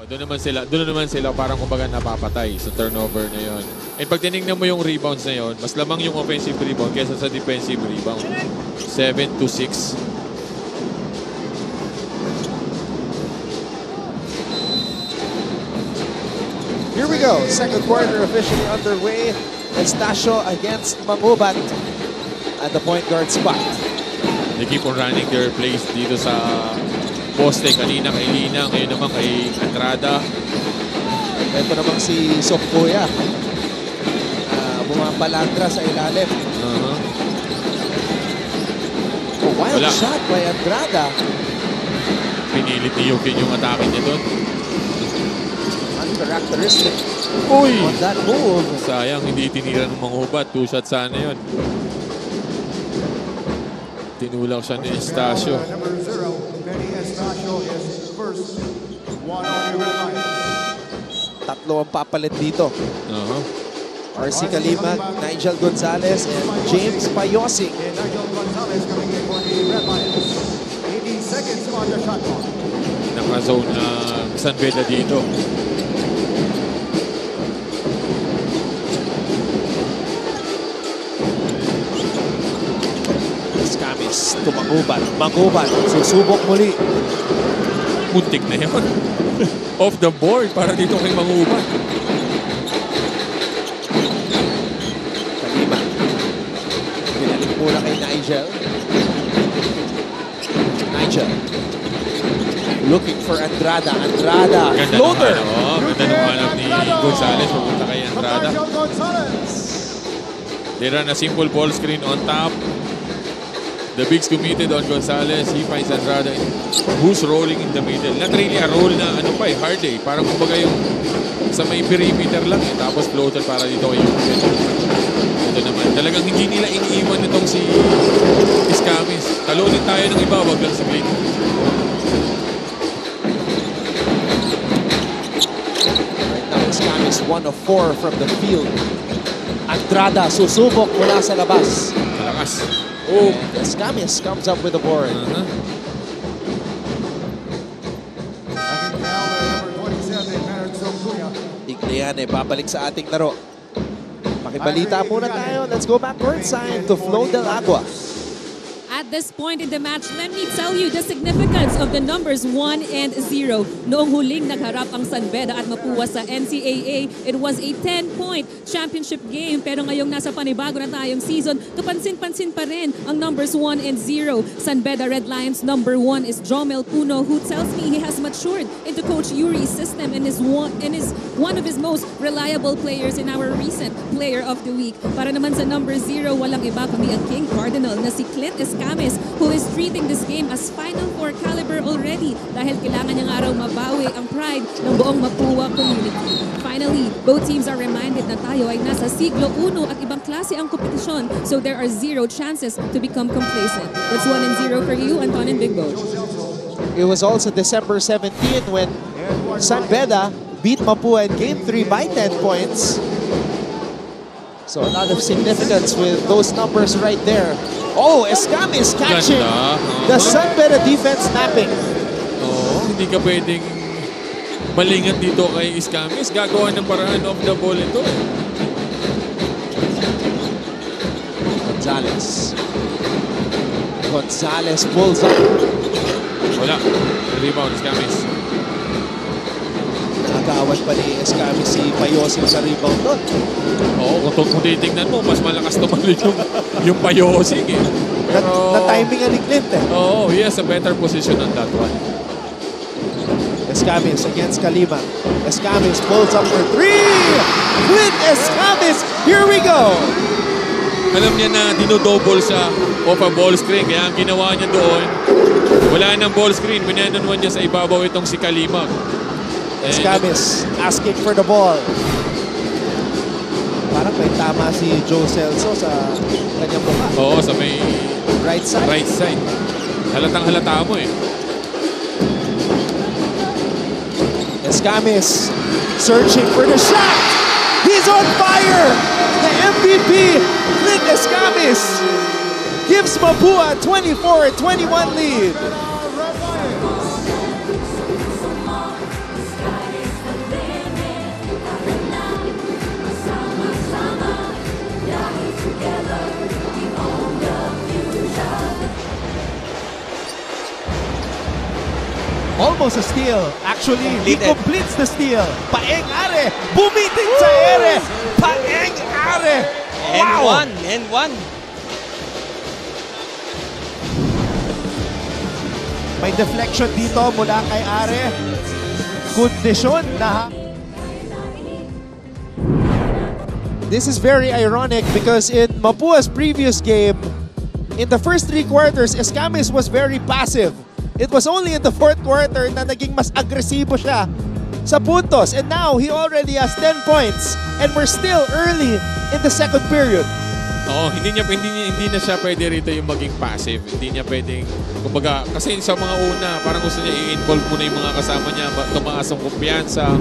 Doon naman sila parang kumbaga napapatay sa turnover na yon. And pag tinignan mo yung rebounds na yon, mas lamang yung offensive rebound kaysa sa defensive rebound. 7-6. Here we go. Second quarter officially underway. Estacio against Mangubat at the point guard spot. They keep on running their plays dito sa poste. Kanina kay Lina, ngayon naman kay Andrada. Ito naman si Sokpoya. Bumabalandra sa ilalim. Wild shot by Andrada. Pinilit ni Yukin yung atake niya doon. Uncharacteristic. Uy! On that move. Sayang, hindi tinira ng Mangubat. 2 shots sana yun. Tinulak siya ni Estacio. Tatlo ang papalit dito. RC Kalimag, Nigel Gonzalez, and James Payosing. Naka-zone na San Beda dito. Escamis to Mangubat. Mangubat, susubok muli. Muntik na yun. Off the board para dito kay Mangubat. Kalima. Pinalik muna kay Nigel. Nigel. Looking for Andrada. Andrada. Ganda Floater. Ganda nung hanap ni Gonzalez. Pupunta kay Andrada. They run a simple ball screen on top. The bigs committed on Gonzalez. He finds Andrada who's rolling in the middle. Not really a roll na hard eh. Parang kumbaga yung sa may perimeter lang eh. Tapos floater para dito kay Yukin. Ito naman. Talagang hindi nila iniiwan nitong si Escamis. Talunin tayo ng iba. Wag lang si Blake. Right now, Escamis 1 of 4 from the field. Andrada susubok mula sa labas. Malakas. Oh, Escamis comes up with the board. Igliane, babalik sa ating laro. Pakibalita muna tayo. Let's go back courtside to Flo Del Agua. At this point in the match, let me tell you the significance of the numbers 1 and 0. Noong huling nagharap ang San Beda at Mapua sa NCAA, it was a 10-point championship game. Pero ngayong nasa panibago na tayong season, kapansin-pansin pa rin ang numbers 1 and 0. San Beda Red Lions number 1 is Jomel Puno, who tells me he has matured into Coach Yuri's system and is one of his most reliable players in our recent Player of the Week. Para naman sa number 0, walang iba kundi ang King Cardinal na si Clint Escamis, who is treating this game as Final Four caliber already dahil kailangan niyang araw mabawi ang pride ng buong Mapua community. Finally, both teams are reminded na tayo ay nasa siglo 1 at ibang klase ang kompetisyon, so there are 0 chances to become complacent. That's 1 and 0 for you, Anton and Big Bo. It was also December 17 when San Beda beat Mapua in Game 3 by 10 points. So a lot of significance with those numbers right there. Oh, Escamis catching the San Beda defense napping. Hindi ka pwedeng malingat dito kay Escamis. Gagawa ng paraan off the ball ito. Gonzalez pulls up. Wala. Rebound, Escamis. Nagawad pa ni Escamis si Payosing sa rebound doon. Oo, kung titignan mo, mas malakas tumalit yung Payosing eh. Pero na-timing ni Clint eh. Oo, he has a better position on that one. Escamis against Kalima. Escamis pulls up for 3! Clint Escamis! Here we go! Alam niya na dinodouble siya off a ball screen. Kaya ang ginawa niya doon, wala nang ball screen. Pinananuan niya sa ibabaw itong si Kalima. Escamis asking for the ball. Parang may tama si Joe Celso sa kanyang mukha. Oo, sa may right side. Right side. Halatang halata mo eh. Escamis searching for the shot. He's on fire. The MVP, Clint Escamis, gives Mapua a 24-21 lead. almost a steal. Actually, he Completed. completes the steal. Paeng Are, bumiting sa ere. Paeng Are. Wow! And one. May deflection dito mula kay Are. Kondisyon na... This is very ironic because in Mapua's previous game, in the first 3 quarters, Escamis was very passive. It was only in the 4th quarter na naging mas agresibo siya sa puntos. And now, he already has 10 points. And we're still early in the 2nd period. Oo, hindi na siya pwede rito yung maging passive. Hindi niya pwedeng, kumbaga, kasi sa mga una, parang gusto niya i-involve muna yung mga kasama niya, tumaas ang kumpiyansa.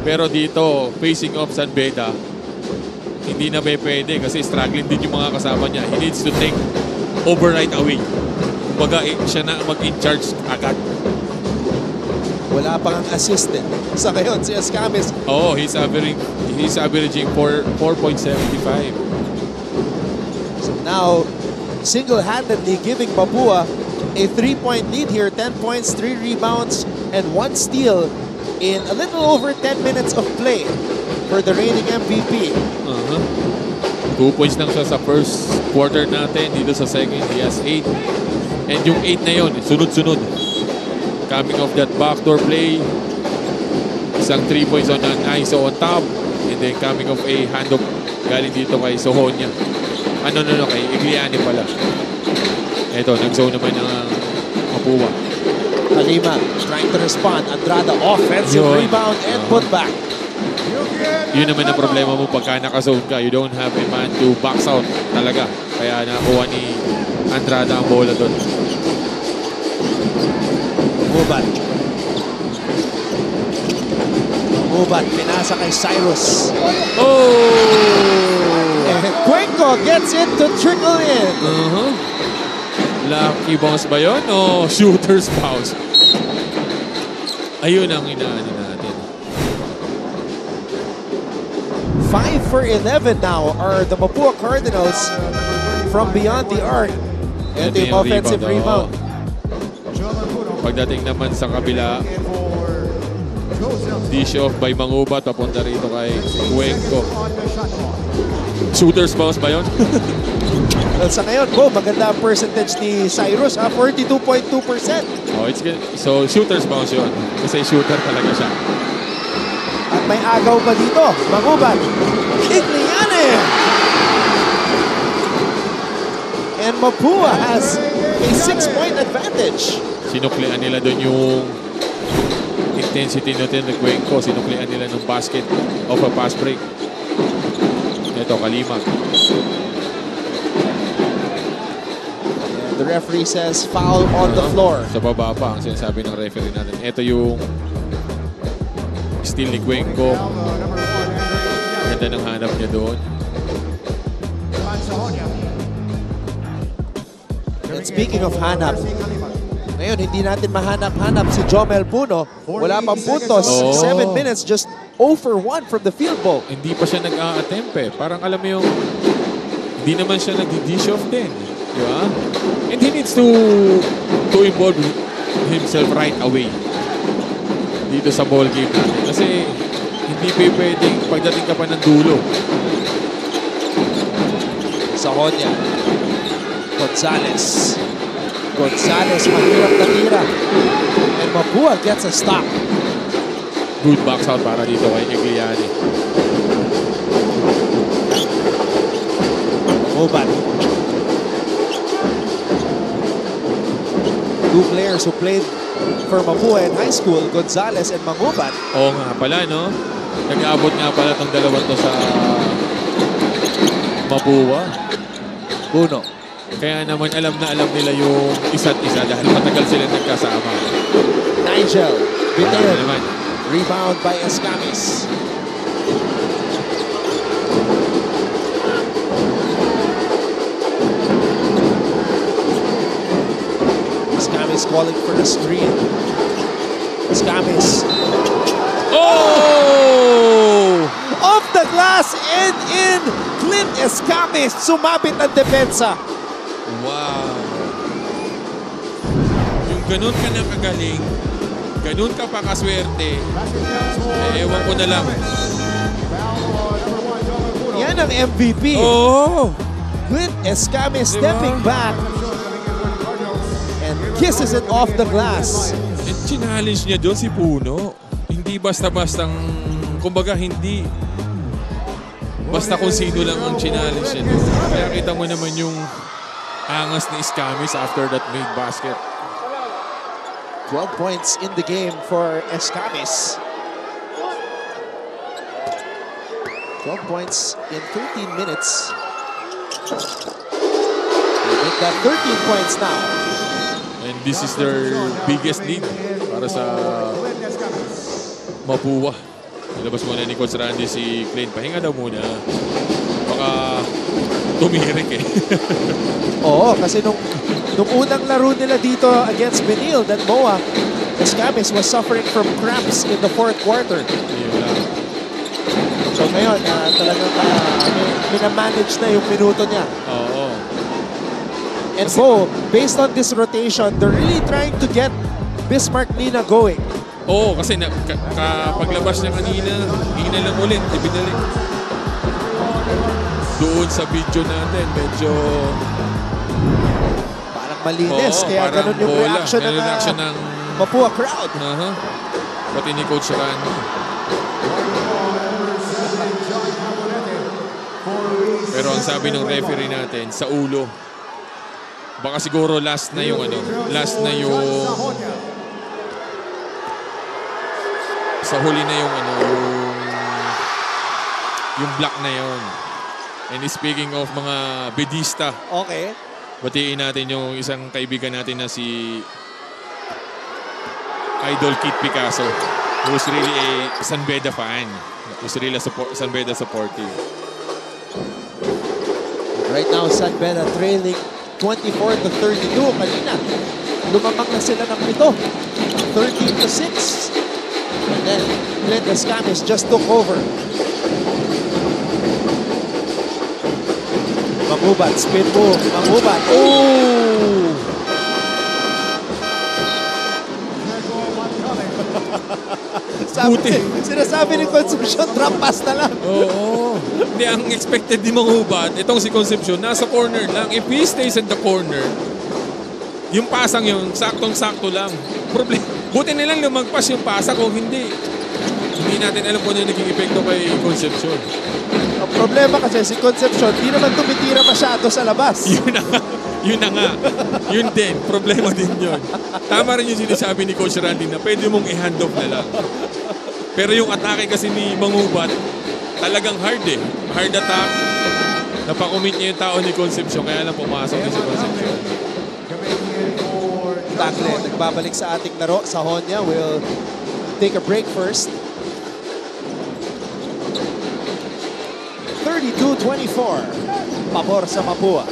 Pero dito, facing off San Beda, hindi na pwede kasi struggling din yung mga kasama niya. He needs to take over right away. Kumbaga, siya na mag-in-charge agad. Wala pang ang assistant. Sa ngayon, si Escamis. Oo, he's averaging 4.75. So now, single-handedly giving Mapua a 3-point lead here. 10 points, 3 rebounds, and 1 steal in a little over 10 minutes of play for the reigning MVP. 2 points lang siya sa first quarter natin. Dito sa second, he has 8. And yung 8 na yun, sunod-sunod. Coming off that backdoor play, isang 3 points on an ISO on top, and then coming off a handoff galing dito kay Sohonia. Kay Igliani pala. Ito, nag-zone naman ng Mapua. Halima trying to respond. Andrada offensive rebound and put back. Yun naman ang problema mo pagka naka-zone ka. You don't have a man to box out talaga. Kaya nakuha ni Andrada ang bola doon. Mubat, pinasa kay Cyrus. Oh! And Cuenco gets it to trickle in. Lucky bounce ba yun? O shooter's bounce? Ayun ang inaano natin. 5 for 11 now are the Mapua Cardinals from beyond the arc. And Ito the yung offensive rebound. Pagdating naman sa kabila, dish off by Mangubat, papunta rito kay Cuenco. Shooter's bounce ba yun? Well, sa ngayon, maganda ang percentage ni Cyrus, 42.2%. Oh, it's good. So, shooter's bounce yun. Kasi shooter talaga siya. At may agaw pa dito, Mangubat. Igliani! And Mapua has a 6-point advantage. Sinuklian nila doon yung intensity natin ng Cuenco. Sinuklian nila ng basket of a pass break. Ito, Kalima. The referee says foul on the floor. Sa baba pa ang sinasabi ng referee natin. Ito yung steal ni Cuenco. Ganda ng hanap niya doon. And speaking of hanap, ngayon hindi natin mahanap-hanap si Jomel Puno. Wala pang puntos. 7 minutes, just 0 for 1 from the field goal. Hindi pa siya nag-a-attempt eh. Parang alam mo yung hindi naman siya nag-dish off din. Di ba? And he needs to involve himself right away dito sa ball game natin. Kasi hindi pa pwedeng pagdating ka pa ng dulo. Sahonia. Gonzalez. Gonzalez, mahirap na tira. And Mapua gets a stop. Good box out para dito kay Igliani. Mubat. Two players who played for Mapua in high school, Gonzalez and Mangubat. Oo nga pala, no? Nag-aabot nga pala itong dalawang to sa Mapua. Puno. Kaya naman alam na alam nila yung isa't isa dahil matagal sila nagkasama. Nigel. Bitter. Naman. Rebound by Escamis. Escamis calling for the screen. Escamis. Oh! Off the glass and in. Clint Escamis. Sumabit ang depensa. Wow. Yung ganun ka na kagaling, ganun ka pa kaswerte, ewan ko na lang. Yan ang MVP. Oo! Clint Escamis Diba? stepping back and kisses it off the glass. And challenge niya doon si Puno. Hindi basta-bastang, kumbaga hindi basta kung sino lang ang challenge niya doon. Kaya kita mo naman yung angas ni Escamis after that made basket. 12 points in the game for Escamis. 12 points in 13 minutes. They make that 13 points now. And this is their biggest lead para sa Mapua. Nilabas muna ni Coach Randy si Clint. Pahinga daw muna. Baka tumirik eh. Oo, kasi nung unang laro nila dito against Benil, that MOA, Escamis was suffering from cramps in the fourth quarter. Ayun lang. So ngayon, talagang minamanage na yung minuto niya. Oo. And so, based on this rotation, they're really trying to get Bismarck Nina going. Oo, kasi paglabas niya kanina, hina lang ulit. Ibinalik. Doon sa video natin, medyo Parang malinis, Oo, kaya parang ganun yung bola. reaction Ganun ng yung reaction ng Mapua crowd. pati ni Coach Randy. Pero ang sabi ng referee natin, sa ulo. Baka siguro last na yung sa huli na yung block na yon. And speaking of mga bedista, Okay. batiin natin yung isang kaibigan natin na si Idol Kit Picasso, who's really a San Beda fan, who's really a San Beda supporter. Right now, San Beda trailing 24-32. Kanina, lumamang na sila ng 7. 13-6. And then, Clint Escamis just took over. Mangubat, spin move. Mangubat. Oh! Sinasabi ni Concepcion, trap pass na lang. Oo. Hindi, ang expected ni Mangubat, itong si Concepcion, nasa corner lang. If he stays in the corner, yung pasang yun, saktong-sakto lang. Buti nilang lumagpas yung pasa kung hindi. Hindi natin alam kung ano yung naging epekto kay Concepcion. Ang problema kasi si Concepcion, di naman tumitira masyado sa labas. Yun na nga. Yun na nga. Yun din. Problema din yun. Tama rin yung sinasabi ni Coach Randy na pwede mong i-hand off na lang. Pero yung atake kasi ni Mangubat, talagang hard eh. Hard attack. Napakumit niya yung tao ni Concepcion, kaya lang pumasok din si Concepcion. Takle, nagbabalik sa ating laro. Sa Honya, we'll take a break first. 32-24. Pabor sa Mapua.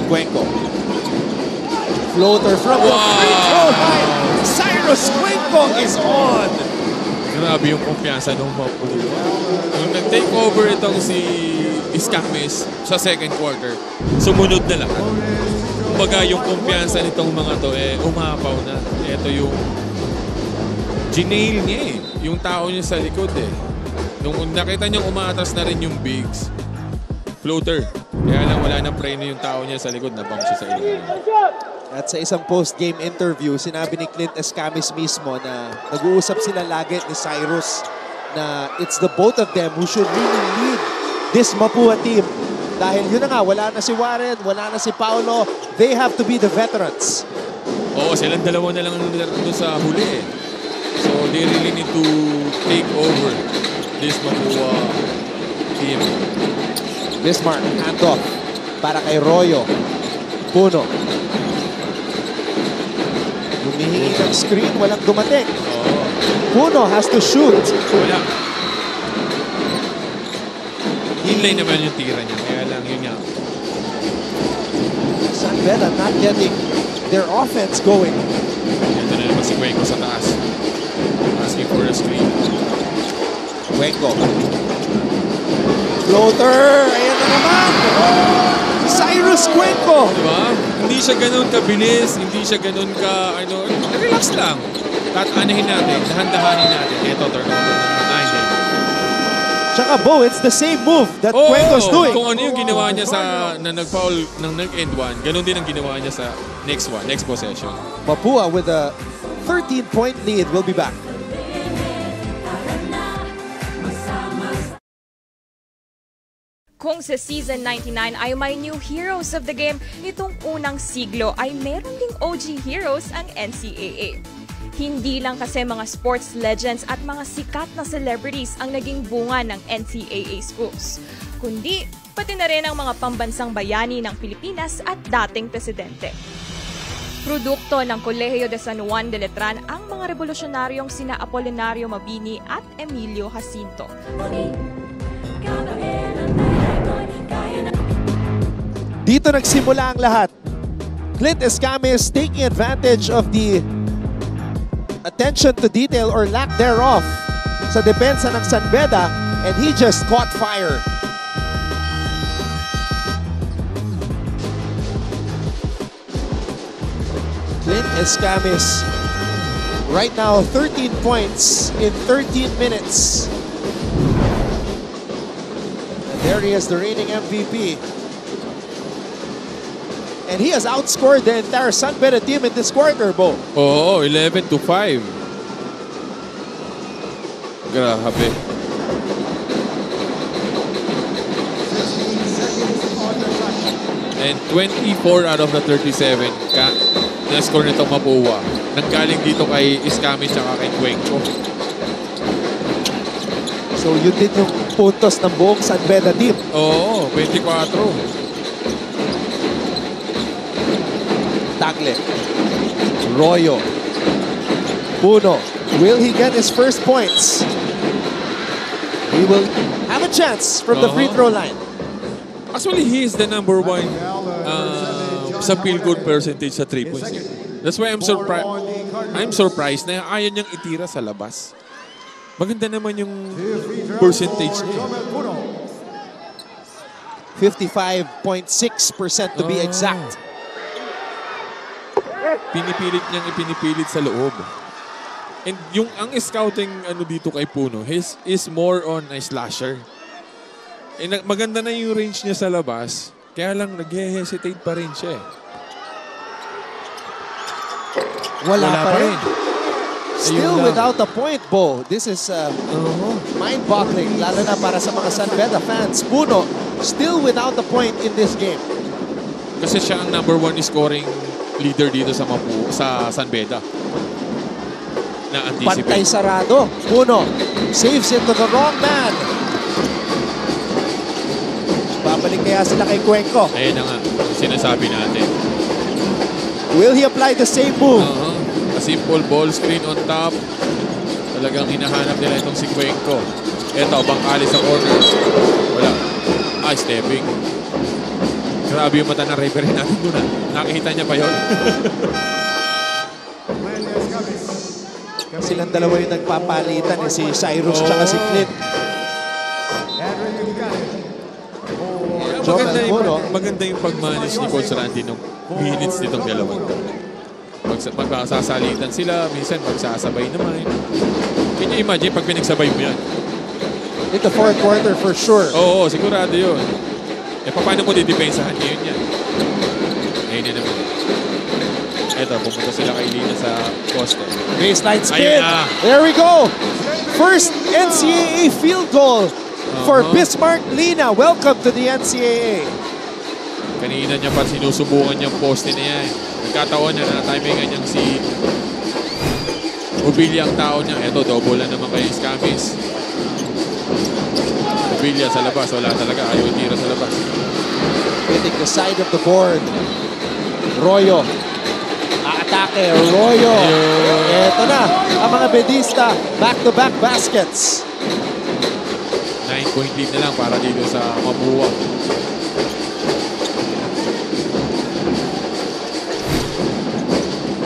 Cuenco. Floater from the free throw line. Cyrus Cuenco is on. Grabe yung kumpiyansa ng Mapua. Nung nag-take over itong si Escamis sa second quarter, sumunod na lahat. Kumbaga yung kumpiyansa nitong mga to, umapaw na. Ito yung ginail niya eh. Yung tao niya sa likod eh. Nung nakita niyang umatas na rin yung bigs, floater. Kaya lang wala nang preno yung tao niya sa likod, nabang siya sa ilalim. At sa isang post-game interview, sinabi ni Clint Escamis mismo na nag-uusap sila lagi ni Cyrus na it's the both of them who should really lead this Mapua team. Dahil yun na nga, wala na si Warren, wala na si Paolo. They have to be the veterans. Oo, silang dalawa na lang doon sa huli eh. So they really need to take over this Mapua team. Bismarck, handoff para kay Royo. Puno. Humihingi ng screen, walang dumating. Oo. Puno has to shoot. Wala. Inlay naman yung tira niya. Kaya lang yun nga. San Beda not getting their offense going. Ito na naman si Cuenco sa taas. Asking for a screen. Cuenco. Floater. Ayan na naman. Cyrus Cyrus Cuenco. Diba? Hindi siya ganun kabilis, hindi siya ganun ka, relax lang. Anahin natin, dahan-dahanin natin. Ito, turnover na hindi. Tsaka Bo, it's the same move that Cuenco's doing. Kung ano yung ginawa niya sa na nag-foul ng nag-end one, ganun din ang ginawa niya sa next possession. Mapua with a 13-point lead. We'll be back. Kung sa Season 99 ay may new heroes of the game, nitong unang siglo ay meron ding OG heroes ang NCAA. Hindi lang kasi mga sports legends at mga sikat na celebrities ang naging bunga ng NCAA schools, kundi pati na rin ang mga pambansang bayani ng Pilipinas at dating presidente. Produkto ng Kolehiyo de San Juan de Letran ang mga revolusyonaryong sina Apolinario Mabini at Emilio Jacinto. Dito nagsimula ang lahat. Clint Escamis taking advantage of the attention to detail or lack thereof sa depensa ng San Beda, and he just caught fire. Clint Escamis right now 13 points in 13 minutes. And there he is, the reigning MVP. And he has outscored the entire San Beda team in this quarter, Bo. Oo, 11-5. Grabe. And 24 out of the 37 na-score nitong Mapua. Nanggaling dito kay Escamis at kay Cuenco. So yun din yung puntos ng buong San Beda team. Oo, 24. Tagle, Royo, Puno. Will he get his first points? He will have a chance from the free throw line. Actually, he is the number one sa field goal percentage sa 3 points. That's why I'm surprised na ayaw niyang itira sa labas. Maganda naman yung percentage niya. 55.6% to be exact. Ipinipilit sa loob. And ang scouting dito kay Puno is more on a slasher. And maganda na yung range niya sa labas, kaya lang nag-hesitate pa rin siya. Wala pa rin. Still without a point, Bo. This is mind-boggling, lalo na para sa mga San Beda fans. Puno, still without a point in this game. Kasi siya ang number 1 scoring leader dito sa San Beda. Na-anticipate. Pantay sarado. Puno saves it to the wrong man. Babalik kaya sila kay Cuenco. Ayun na nga, sinasabi natin. Will he apply the same move? A simple ball screen on top. Talagang hinahanap nila itong si Cuenco. Ito, bangkali sa corner. Wala. Stepping. Grabe yung mata ng referee natin doon. Nakikita niya pa yun. Silang dalawa yung nagpapalitan, si Cyrus tsaka si Clint. Maganda yung pag-manage ni Coach Randy nung minutes nitong dalawang. Magsasalitan sila, minsan magsasabay naman. Can you imagine pag pinagsabay mo yan? In the fourth quarter for sure. Oo, sigurado yun. Paano mo didepensahan ngayon yan? Ayun na naman. Eto, pumunta sila kay Lina sa poste. Baseline spin. There we go. First NCAA field goal for Bismarck Lina. Welcome to the NCAA. Kanina niya pa sinusubukan niyang poste na yan. Nagkataon niya na timingan niyang si Ubilia ang tao niya. Eto, double na naman kay Escamis. Ubilia sa labas. Wala talaga. Ayaw tira sa labas. Hitting the side of the board. Royo. Aatake. Royo. Eto na. Ang mga bedista. Back-to-back baskets. 9-point lead na lang para dito sa Mapua.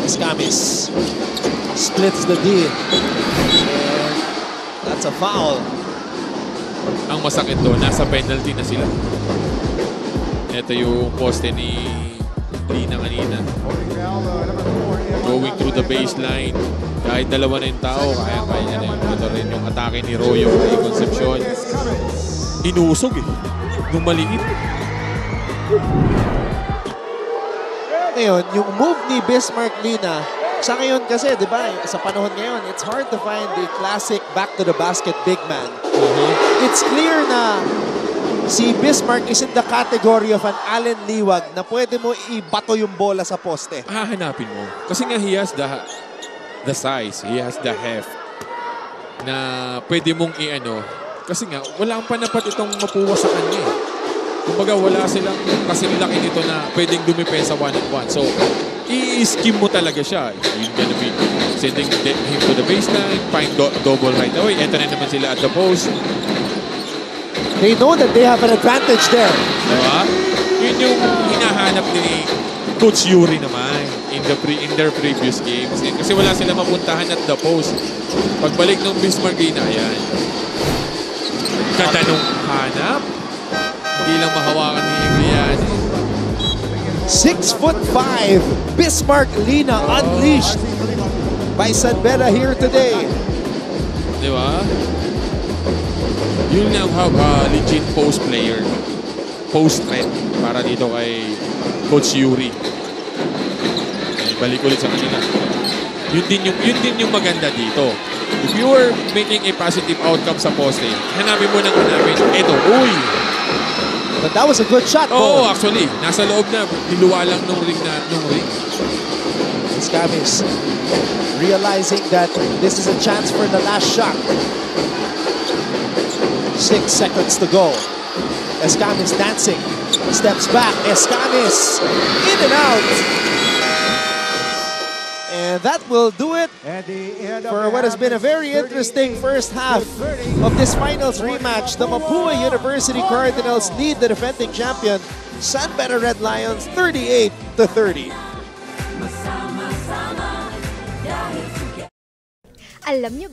Escamis splits the D. And that's a foul. Ang masakit doon, nasa penalty na sila. Ito yung poste ni Lina kanina. Going through the baseline. Kahit dalawa na yung tao, kaya-kaya niya na yun. Ito rin yung atake ni Royo kay Concepcion. Inusog eh. Nung maliit. Ngayon, yung move ni Bismarck Lina, sa ngayon kasi, di ba, sa panahon ngayon, it's hard to find the classic back-to-the-basket big man. It's clear na si Bismarck is in the category of an Allen Liwag na pwede mo ibato yung bola sa poste. Hahanapin mo. Kasi nga he has the size, he has the heft na pwede mong i-ano. Kasi nga, wala ang panapat itong Mapua sa kanya eh. Kumbaga, wala silang kasing laki nito na pwedeng dumipensa one-on-one. So, i-skim mo talaga siya. You're gonna be sending him to the baseline, find double right away. Ito na naman sila at the post. They know that they have an advantage there. Diba? Yun yung hinahanap ni Coach Yuri naman in their previous games. Kasi wala sila mapuntahan at the post. Pagbalik ng Bismarck Lina, ayan. Ganda nung hanap. Hindi lang mahawakan ni Egliani. 6'5", Bismarck Lina unleashed by San Beda here today. Di ba? You'll now have a legit post player. Post threat para dito kay Coach Yuri. Okay, balik ulit sa kanila. Yun din yung maganda dito. If you were making a positive outcome sa poste, hanapin mo ng hanapin. Eto, uy! But that was a good shot. Oo, actually. Nasa loob na. Niluwa lang nung ring. Escamis realizing that this is a chance for the last shot. 6 seconds to go. Escamis dancing. Steps back. Escamis in and out. And that will do it for what has been a very interesting first half of this finals rematch. The Mapua University Cardinals lead the defending champion, San Beda Red Lions, 38-30. Alam niyo ba?